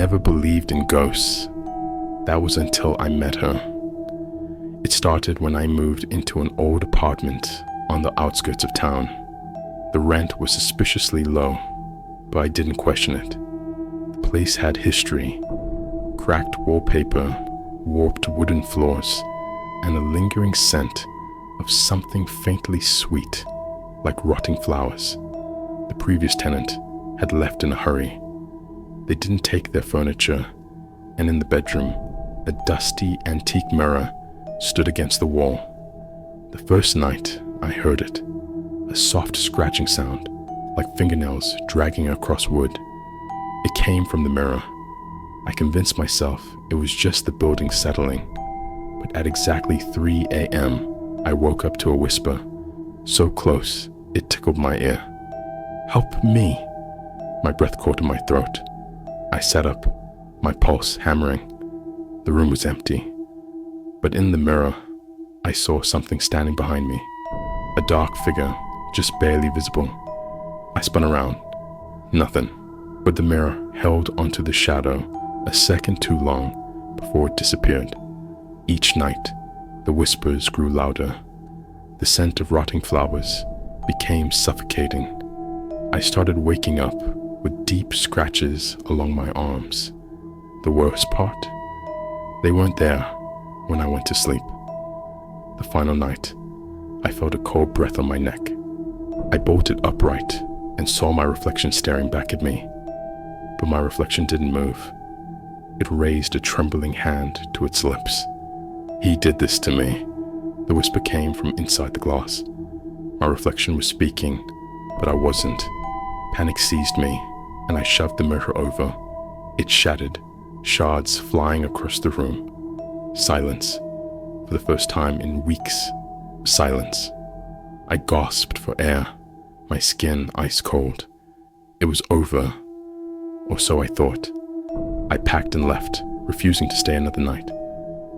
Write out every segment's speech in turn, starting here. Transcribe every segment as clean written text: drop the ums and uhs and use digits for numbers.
never believed in ghosts. That was until I met her. It started when I moved into an old apartment on the outskirts of town. The rent was suspiciously low, but I didn't question it. The place had history, cracked wallpaper, warped wooden floors, and a lingering scent of something faintly sweet, like rotting flowers. The previous tenant had left in a hurry. They didn't take their furniture, and in the bedroom, a dusty antique mirror stood against the wall. The first night I heard it, a soft scratching sound, like fingernails dragging across wood. It came from the mirror. I convinced myself it was just the building settling, but at exactly 3 a.m., I woke up to a whisper, so close it tickled my ear. "Help me!" My breath caught in my throat. I sat up, my pulse hammering. The room was empty, but in the mirror, I saw something standing behind me, a dark figure, just barely visible. I spun around. Nothing, but the mirror held onto the shadow a second too long before it disappeared. Each night, the whispers grew louder. The scent of rotting flowers became suffocating. I started waking up with deep scratches along my arms. The worst part? They weren't there when I went to sleep. The final night, I felt a cold breath on my neck. I bolted upright and saw my reflection staring back at me. But my reflection didn't move. It raised a trembling hand to its lips. "He did this to me." The whisper came from inside the glass. My reflection was speaking, but I wasn't. Panic seized me, and I shoved the mirror over. It shattered, shards flying across the room. Silence. For the first time in weeks, silence. I gasped for air, my skin ice cold. It was over, or so I thought. I packed and left, refusing to stay another night.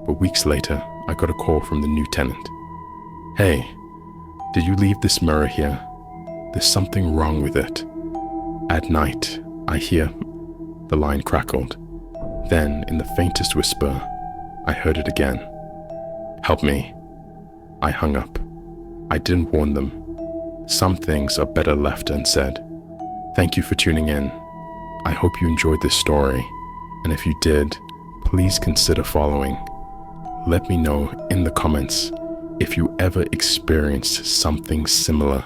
But weeks later, I got a call from the new tenant. "Hey, did you leave this mirror here? There's something wrong with it." At night, I hear, the line crackled. Then, in the faintest whisper, I heard it again. "Help me." I hung up. I didn't warn them. Some things are better left unsaid. Thank you for tuning in. I hope you enjoyed this story, and if you did, please consider following. Let me know in the comments if you ever experienced something similar.